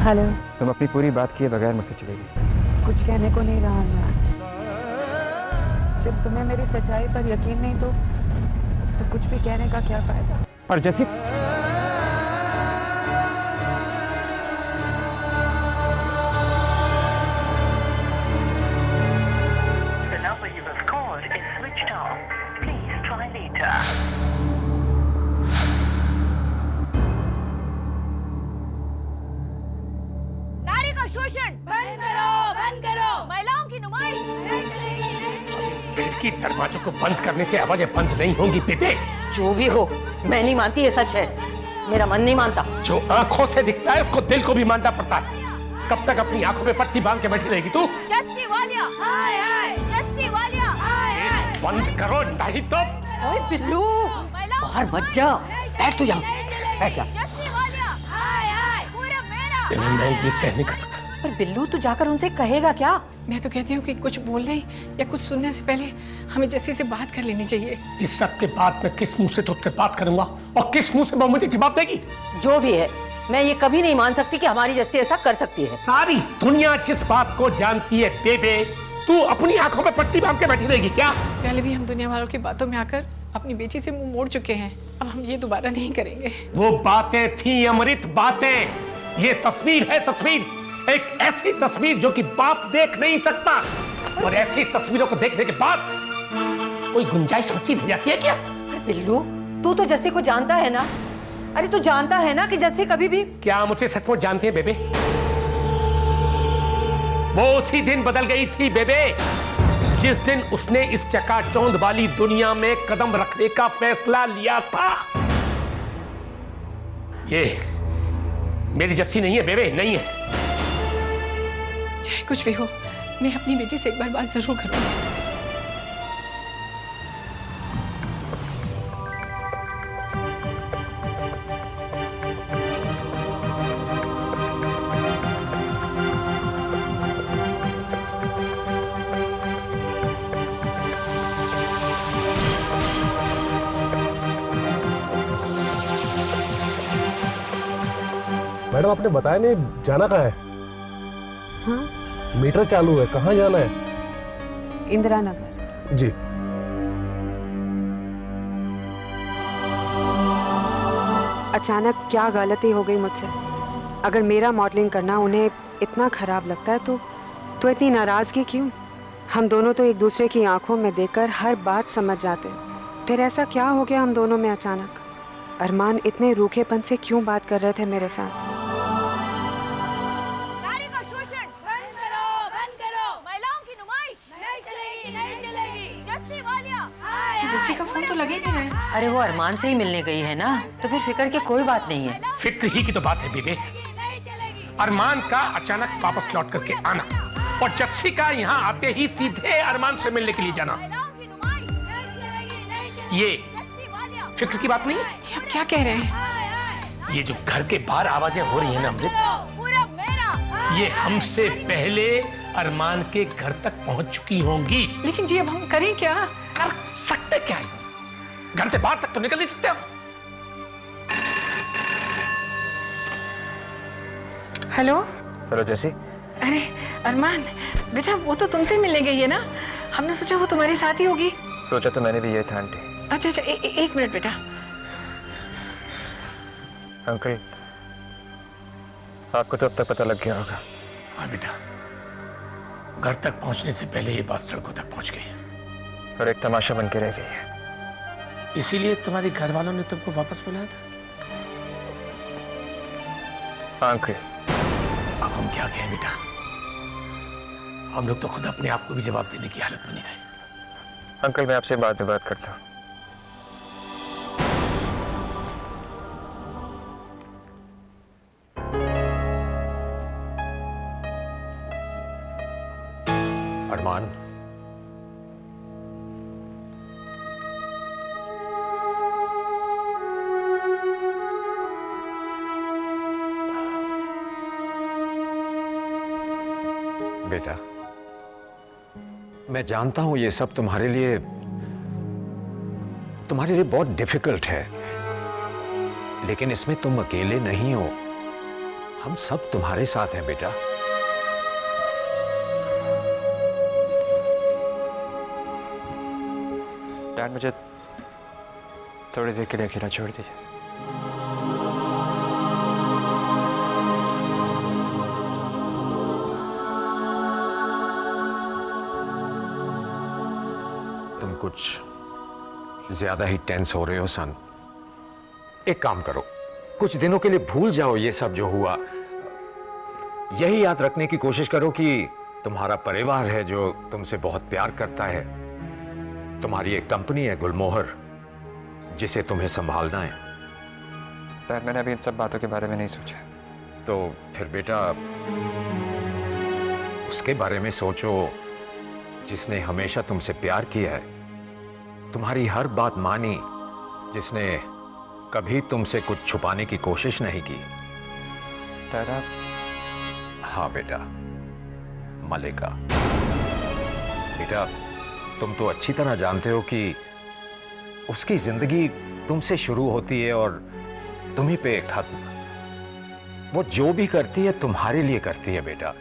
Hello. तुम अपनी पूरी बात किए बगैर मुझसे चली गई। कुछ कहने को नहीं रहा अरमान। जब तुम्हें मेरी सच्चाई पर यकीन नहीं तो कुछ भी कहने का क्या फायदा। और जैसी The number you have called is switched off. Please try later. नारी का शोषण बंद करो, बंद करो। महिलाओं की नुमाइश खिड़की दरवाजों को बंद करने से आवाजें बंद नहीं होंगी बेबे। जो भी हो, मैं नहीं मानती, ये सच है। मेरा मन नहीं मानता। जो आंखों से दिखता है उसको दिल को भी मानना पड़ता है। कब तक अपनी आंखों पे पट्टी बांध के बैठी रहेगी तू? जस्सी वालिया, हाय हाय, जस्सी वालिया, हाय हाय। बंद करो नहीं तो। ओए बिल्लू, बाहर मत जा, बैठ तू यहाँ, बैठ जा। जस्सी वालिया, हाय हाय, पूरा मेरा। मैं ये सह नहीं कर सकता। पर बिल्लू, तू जाकर उनसे कहेगा क्या? मैं तो कहती हूँ कि कुछ बोलने या कुछ सुनने से पहले हमें जस्सी से बात कर लेनी चाहिए। इस सब के बाद मैं किस मुंह से तुझसे बात करूंगा और किस मुंह से वो मुझे जवाब देगी? जो भी है, मैं ये कभी नहीं मान सकती कि हमारी जस्सी ऐसा कर सकती है। सारी दुनिया जिस बात को जानती है बेबे, तू अपनी आंखों में पट्टी बांध के बैठी रहेगी क्या? पहले भी हम दुनिया वालों की बातों में आकर अपनी बेटी से मुंह मोड़ चुके हैं। अब हम ये दोबारा नहीं करेंगे। वो बातें थी अमृत बातें। ये तस्वीर है तस्वीर, एक ऐसी तस्वीर जो कि बाप देख नहीं सकता। और ऐसी तस्वीरों को देखने के बाद कोई गुंजाइश बची रह जाती है क्या? बिल्लू, तू तो जस्सी को जानता है ना? अरे तू जानता है ना कि जस्सी कभी भी। क्या मुझे सचमुच जानते हैं बेबे? वो उसी दिन बदल गई थी बेबे, जिस दिन उसने इस चकाचौंध वाली दुनिया में कदम रखने का फैसला लिया था। ये मेरी जस्सी नहीं है बेबे, नहीं है। चाहे कुछ भी हो, मैं अपनी बेटी से एक बार बात जरूर करूंगी। मैडम, आपने बताया नहीं जाना कहाँ है? हाँ? मीटर चालू है, कहाँ जाना है? इंदिरा नगर। जी। अचानक क्या गलती हो गई मुझसे? अगर मेरा मॉडलिंग करना उन्हें इतना खराब लगता है तो इतनी नाराजगी क्यों? हम दोनों तो एक दूसरे की आंखों में देखकर हर बात समझ जाते। फिर ऐसा क्या हो गया हम दोनों में अचानक? अरमान इतने रूखेपन से क्यों बात कर रहे थे मेरे साथ? नारी का शोषण बंद करो, बंद करो। महिलाओं की नुमाइश नहीं चलेगी, नहीं चलेगी। जस्सी वालिया, हाय हाय। जस्सी का फोन तो लग ही नहीं रहा है। अरे वो अरमान से ही मिलने गई है ना, तो फिर फिक्र की कोई बात नहीं है। फिक्र ही की तो बात है बेबे। अरमान का अचानक वापस लौट करके आना और जस्सी का यहाँ आते ही सीधे अरमान से मिलने के लिए जाना, ये फिक्र की बात नहीं है। जी, आप क्या कह रहे हैं? ये जो घर के बाहर आवाजें हो रही है ना अमृत, पूरा मेरा। ये हमसे पहले अरमान के घर तक पहुंच चुकी होंगी। लेकिन जी, अब हम करें क्या? कर सकते क्या है? घर से बाहर तक तो निकल नहीं सकते हम। हेलो। हेलो जैसी। अरे अरमान बेटा, वो तो तुमसे मिलने गई है ना? हमने सोचा वो तुम्हारे साथ ही होगी। सोचा तो मैंने भी ये था आंटी। अच्छा अच्छा, एक मिनट बेटा। अंकल, आपको तो अब तक पता लग गया होगा। हाँ बेटा, घर तक पहुंचने से पहले ये बात सड़कों तक पहुंच गई और एक तमाशा बन के रह गई है। इसीलिए तुम्हारे घर वालों ने तुमको वापस बुलाया था। हाँ अंकल। अब हम क्या कहें बेटा, हम लोग तो खुद अपने आप को भी जवाब देने की हालत में नहीं रहे। अंकल, मैं आपसे बाद में बात करता हूँ। अरमान, बेटा, मैं जानता हूं ये सब तुम्हारे लिए बहुत डिफिकल्ट है, लेकिन इसमें तुम अकेले नहीं हो। हम सब तुम्हारे साथ हैं बेटा। डैड, मुझे थोड़ी देर के लिए अकेला छोड़ दीजिए। तुम कुछ ज्यादा ही टेंस हो रहे हो सन। एक काम करो, कुछ दिनों के लिए भूल जाओ ये सब जो हुआ। यही याद रखने की कोशिश करो कि तुम्हारा परिवार है जो तुमसे बहुत प्यार करता है। तुम्हारी एक कंपनी है गुलमोहर, जिसे तुम्हें संभालना है। डैड, मैंने अभी इन सब बातों के बारे में नहीं सोचा। तो फिर बेटा उसके बारे में सोचो जिसने हमेशा तुमसे प्यार किया है, तुम्हारी हर बात मानी, जिसने कभी तुमसे कुछ छुपाने की कोशिश नहीं की। डैड, आप... हाँ बेटा, मलिका। बेटा, तुम तो अच्छी तरह जानते हो कि उसकी जिंदगी तुमसे शुरू होती है और तुम्ही पे खत्म। वो जो भी करती है तुम्हारे लिए करती है बेटा।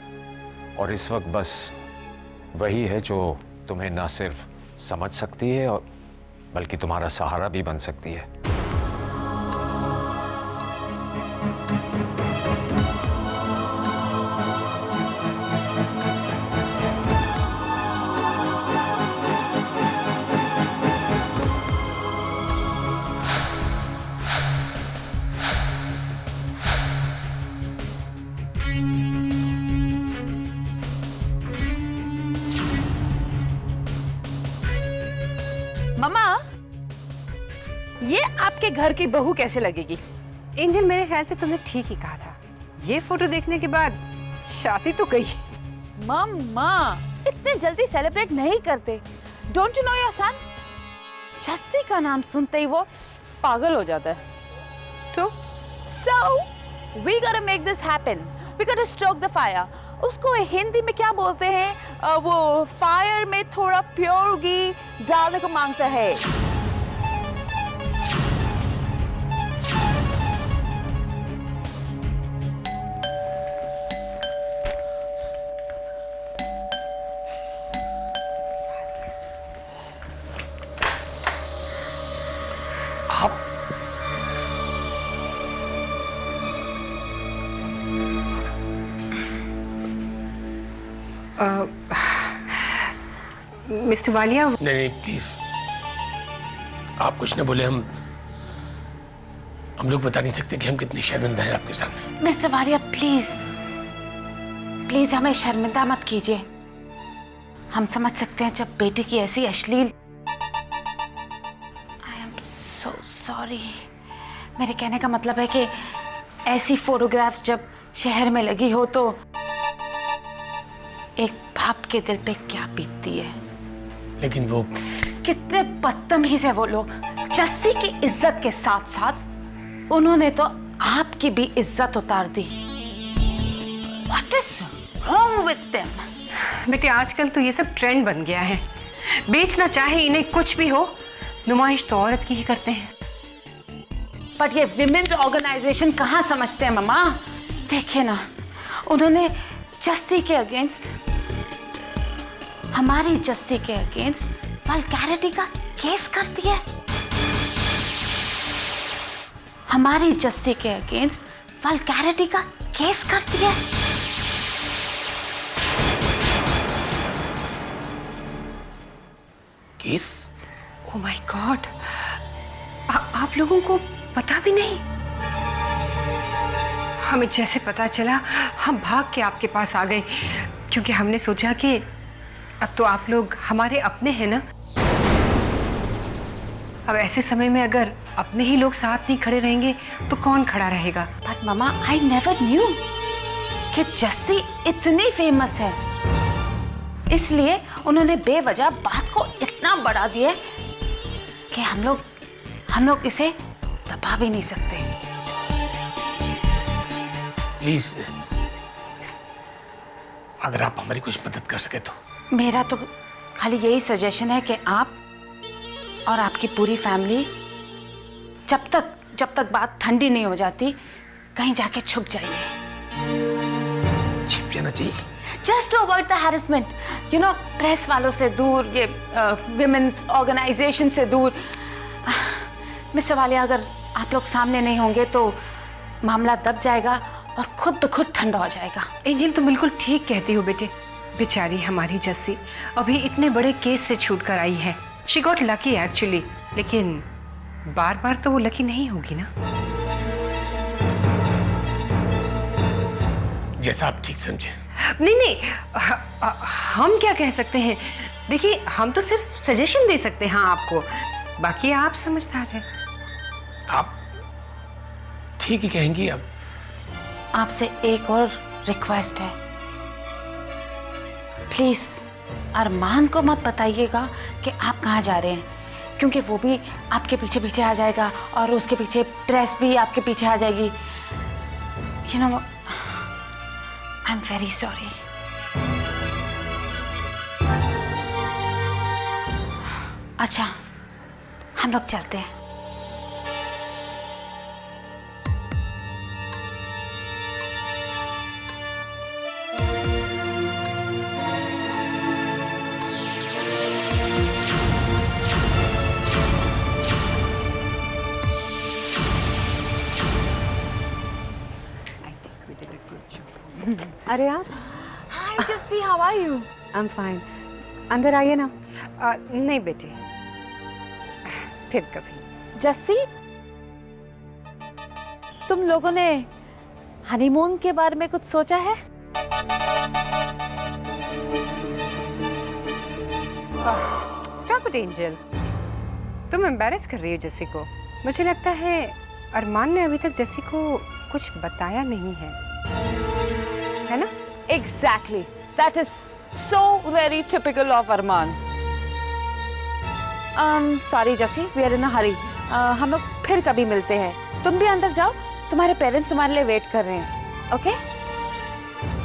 और इस वक्त बस वही है जो तुम्हें ना सिर्फ समझ सकती है और बल्कि तुम्हारा सहारा भी बन सकती है। मम्मा, ये आपके घर की बहू कैसे लगेगी? एंजल, मेरे ख्याल से तुमने ठीक ही कहा था। ये फोटो देखने के बाद शादी तो गई। मम्मा, इतने जल्दी सेलिब्रेट नहीं करते। Don't you know your son? Jassi का नाम सुनते ही वो पागल हो जाता है। So we gotta make this happen. We gotta stoke the fire. उसको हिंदी में क्या बोलते हैं? वो फायर में थोड़ा प्योर घी डालने को मांगता है। मिस्टर वालिया, नहीं प्लीज, आप कुछ न बोले। हम लोग बता नहीं सकते कि हम कितनी शर्मिंदा हैं आपके सामने। मिस्टर वालिया, प्लीज प्लीज हमें शर्मिंदा मत कीजिए। हम समझ सकते हैं जब बेटी की ऐसी अश्लील। I am so sorry. मेरे कहने का मतलब है कि ऐसी फोटोग्राफ्स जब शहर में लगी हो तो एक बाप के दिल पे क्या बीतती है। लेकिन वो कितने बदतमीज है वो लोग। जस्सी की इज्जत के साथ साथ उन्होंने तो आपकी भी इज्जत उतार दी। What is wrong with them? बेटे, आजकल तो ये सब ट्रेंड बन गया है। बेचना चाहे इन्हें कुछ भी हो, नुमाइश तो औरत की ही करते हैं। बट ये विमेन्स ऑर्गेनाइजेशन कहाँ समझते हैं मम्मा। देखिए ना, उन्होंने जस्सी के अगेंस्ट, हमारी जस्सी के अगेंस्ट वल्गैरिटी का केस कर दिया। हमारी जस्सी के अगेंस्ट वल्गैरिटी का केस कर दिया। केस? ओह माय गॉड, आप लोगों को पता भी नहीं? हमें जैसे पता चला हम भाग के आपके पास आ गए, क्योंकि हमने सोचा कि अब तो आप लोग हमारे अपने हैं ना। अब ऐसे समय में अगर अपने ही लोग साथ नहीं खड़े रहेंगे तो कौन खड़ा रहेगा? But mama, I never knew कि जस्सी इतनी फेमस है। इसलिए उन्होंने बेवजह बात को इतना बढ़ा दिया कि हम लोग इसे दबा भी नहीं सकते। प्लीज, अगर आप हमारी कुछ मदद कर सके तो। मेरा तो खाली यही सजेशन है कि आप और आपकी पूरी फैमिली जब तक बात ठंडी नहीं हो जाती कहीं जाके छुप जाइए। कहना चाहिए? Just to avoid the harassment, you know, press वालों से दूर, ये विमेन्स ऑर्गेनाइजेशन से दूर। मिस्टर वालिया, अगर आप लोग सामने नहीं होंगे तो मामला दब जाएगा और खुद ब खुद ठंडा हो जाएगा। एंजल, तुम बिल्कुल ठीक कहती हो बेटे। बेचारी हमारी जस्सी अभी इतने बड़े केस से छूट कर आई है। शी गॉट लकी एक्चुअली, लेकिन बार बार तो वो लकी नहीं होगी ना। जैसा आप ठीक समझे। नहीं नहीं, हम क्या कह सकते हैं? देखिए, हम तो सिर्फ सजेशन दे सकते हैं आपको, बाकी आप समझदार हैं। आप ठीक ही कहेंगी। अब आपसे एक और रिक्वेस्ट है, प्लीज अरमान को मत बताइएगा कि आप कहाँ जा रहे हैं, क्योंकि वो भी आपके पीछे पीछे आ जाएगा और उसके पीछे प्रेस भी आपके पीछे आ जाएगी। You know, I am very sorry. अच्छा, हम लोग चलते हैं। अरे आप? Hi Jessie, how are you? I am fine. अंदर आइए ना। नहीं बेटे, फिर कभी। जस्सी, तुम लोगों ने हनीमून के बारे में कुछ सोचा है? स्टॉप इट एंजल, तुम एम्बैरेस कर रही हो जस्सी को। मुझे लगता है अरमान ने अभी तक जस्सी को कुछ बताया नहीं है ना? Exactly. That is so very typical of Arman. Sorry Jessie, we are in a hurry. हम लोग फिर कभी मिलते हैं। तुम भी अंदर जाओ, तुम्हारे पेरेंट्स तुम्हारे लिए वेट कर रहे हैं। ओके?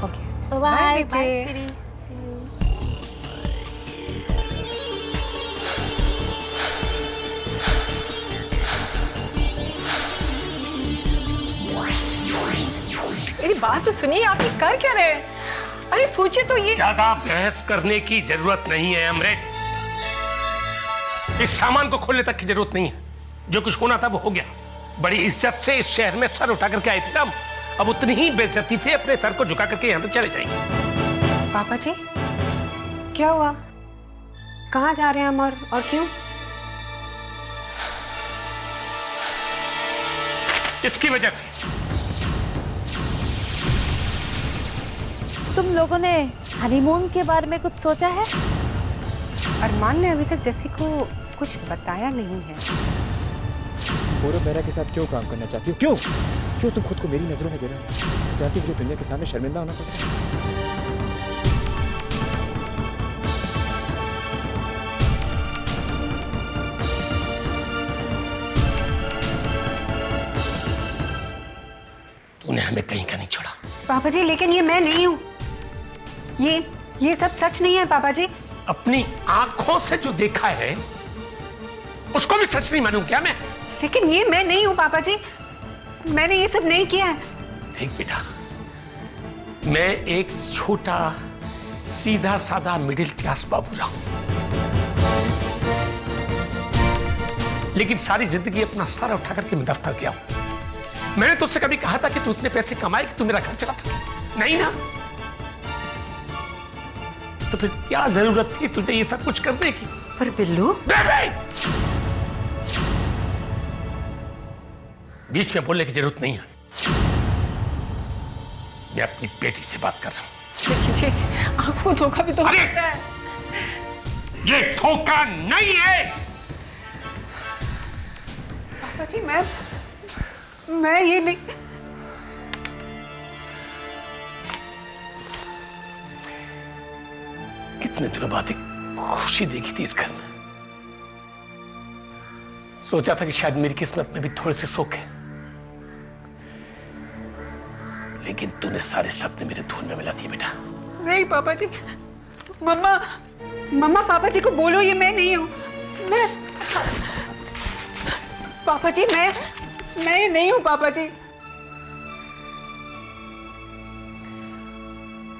ओके, बाय बेटे। बाय स्वीटी। मेरी बात तो सुनिए, आप ये कर क्या रहे हैं? अरे सोचिए तो, ये ज्यादा बहस करने की जरूरत नहीं है अमृत। इस सामान को खोलने तक की जरूरत नहीं है। जो कुछ होना था वो हो गया। बड़ी इज्जत से इस शहर में सर उठा करके आए थे हम, अब उतनी ही बेइज्जती से अपने सर को झुका करके यहाँ से चले जाएंगे। पापा जी, क्या हुआ? कहाँ जा रहे हैं हम और क्यों? इसकी वजह से। तुम लोगों ने हनीमून के बारे में कुछ सोचा है? अरमान ने अभी तक जस्सी को कुछ बताया नहीं है। गौरव मेहरा के साथ क्यों काम करना चाहती हो? क्यों तुम खुद को मेरी नजरों में गिरा चाहती हो? दुनिया के सामने शर्मिंदा होना पड़ता है। तूने हमें कहीं का नहीं छोड़ा। पापा जी, लेकिन ये मैं नहीं हूँ। ये सब सच नहीं है पापा जी। अपनी आंखों से जो देखा है उसको भी सच नहीं मानूं क्या मैं? लेकिन ये मैं नहीं हूँ पापा जी, मैंने ये सब नहीं किया है। देख बेटा, मैं एक छोटा सीधा साधा मिडिल क्लास बाबू रहा हूं, लेकिन सारी जिंदगी अपना सर उठा करके मैं दफ्तर गया हूं। मैंने तुझसे कभी कहा था कि तू इतने पैसे कमाए कि तू मेरा घर चला सके? नहीं ना। तो फिर क्या जरूरत थी तुझे ये सब कुछ करने की? पर बिल्लू, बीच में बोलने की जरूरत नहीं है। मैं अपनी बेटी से बात कर रहा हूं। देखिए, आपको धोखा भी तो अरे! होता है। ये धोखा नहीं है। पापा जी, मैं ये नहीं। कितने दिनों बाद एक खुशी देखी थी इस घर में। सोचा था कि शायद मेरी किस्मत में भी थोड़े से सुख है, लेकिन तूने सारे सपने मेरे धूल में मिला दिए बेटा। नहीं पापा जी, मम्मा पापा जी को बोलो ये मैं नहीं हूँ। मैं पापा जी, मैं ये नहीं हूँ पापा जी।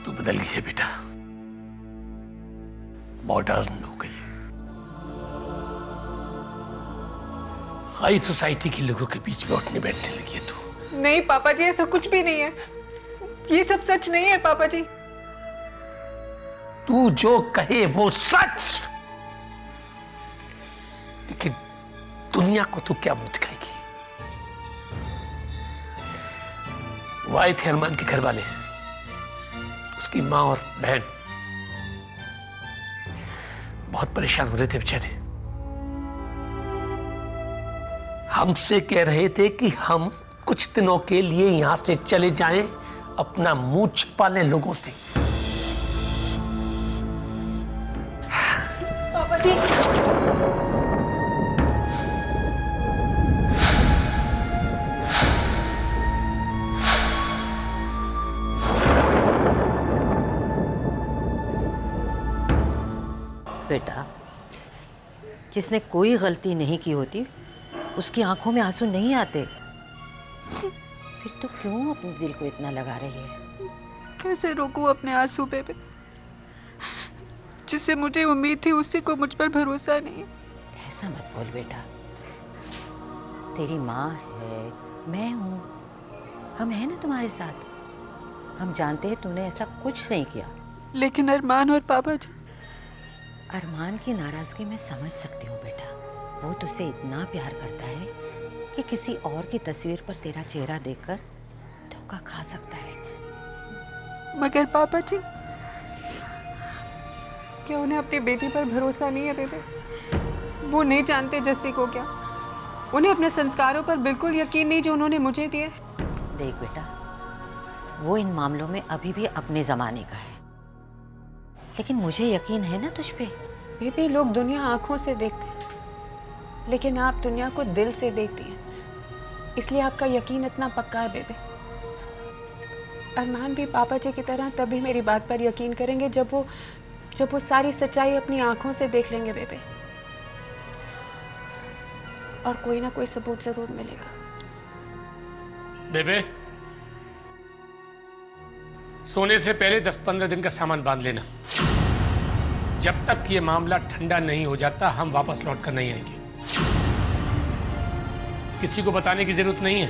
तू बदल गई है बेटा, मॉडर्न हो गई है। हाई सोसाइटी के लोगों के बीच में उठने बैठने लगी है तू। नहीं पापा जी, ऐसा कुछ भी नहीं है। ये सब सच नहीं है पापा जी। तू जो कहे वो सच, लेकिन दुनिया को तू क्या मुंह दिखाएगी? वो आए थे अरमान के घर वाले, उसकी माँ और बहन बहुत परेशान हो रहे थे बेचारे। हमसे कह रहे थे कि हम कुछ दिनों के लिए यहां से चले जाएं, अपना मुंह छिपा लें लोगों से। पापा जी, बेटा, जिसने कोई गलती नहीं की होती उसकी आंखों में आंसू नहीं आते। फिर तो क्यों अपने दिल को इतना लगा रही है? कैसे रोकूं अपने आंसू बेबे? जिससे मुझे उम्मीद थी उसी को मुझ पर भरोसा नहीं। ऐसा मत बोल बेटा, तेरी माँ है, मैं हूँ, हम हैं ना तुम्हारे साथ। हम जानते हैं तूने ऐसा कुछ नहीं किया। लेकिन अरमान और पापा जी, अरमान की नाराजगी मैं समझ सकती हूँ बेटा। वो तुझसे इतना प्यार करता है कि किसी और की तस्वीर पर तेरा चेहरा देखकर धोखा खा सकता है। मगर पापा जी, क्या उन्हें अपनी बेटी पर भरोसा नहीं है बेबे? वो नहीं जानते जस्सी को क्या, उन्हें अपने संस्कारों पर बिल्कुल यकीन नहीं जो उन्होंने मुझे दिए। देख बेटा, वो इन मामलों में अभी भी अपने जमाने का है, लेकिन मुझे यकीन है ना तुझ पे। बेबी, लोग दुनिया आंखों से देखते हैं, लेकिन आप दुनिया को दिल से देखती हैं, इसलिए आपका यकीन इतना पक्का है बेबी। अरमान भी पापा जी की तरह तभी मेरी बात पर यकीन करेंगे जब वो सारी सच्चाई अपनी आंखों से देख लेंगे बेबी। और कोई ना कोई सबूत जरूर मिलेगा। बेबे, सोने से पहले 10-15 दिन का सामान बांध लेना। जब तक ये मामला ठंडा नहीं हो जाता हम वापस लौट कर नहीं आएंगे। किसी को बताने की जरूरत नहीं है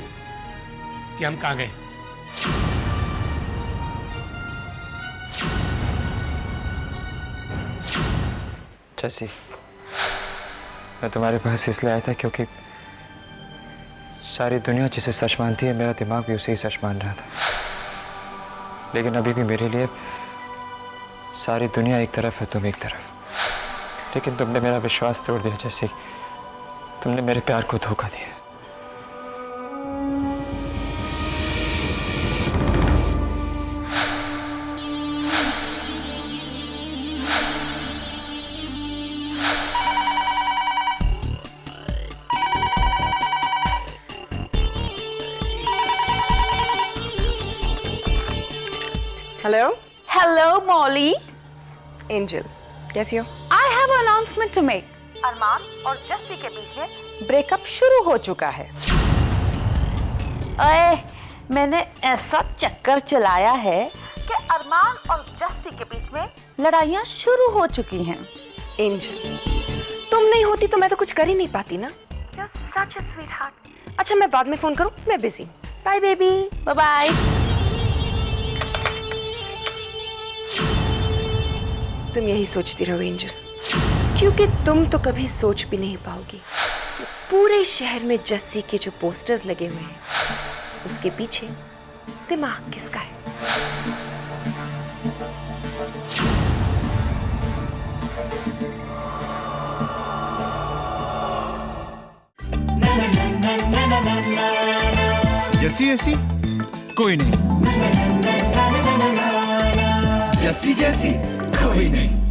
कि हम कहां गए। जैसी, मैं तुम्हारे पास इसलिए आया था क्योंकि सारी दुनिया जिसे सच मानती है, मेरा दिमाग भी उसे ही सच मान रहा था। लेकिन अभी भी मेरे लिए सारी दुनिया एक तरफ है, तुम एक तरफ। लेकिन तुमने मेरा विश्वास तोड़ दिया जैसे, तुमने मेरे प्यार को धोखा दिया। हेलो हेलो मॉली, एंजल, कैसी हो? I have a announcement to make. Arman और जस्सी के बीच में ब्रेकअप शुरू हो चुका है। अरे, मैंने ऐसा चक्कर चलाया है कि अरमान और जस्सी के बीच में लड़ाइयाँ शुरू हो चुकी हैं। एंजल, तुम नहीं होती तो मैं तो कुछ कर ही नहीं पाती ना। You're such a sweetheart. अच्छा, मैं बाद में फोन करूं, मैं busy. Bye baby. Bye bye. तुम यही सोचती रहो एंजल, क्योंकि तुम तो कभी सोच भी नहीं पाओगी पूरे शहर में जस्सी के जो पोस्टर्स लगे हुए हैं उसके पीछे दिमाग किसका है। जस्सी ऐसी कोई नहीं, जस्सी जैसी कोई नहीं।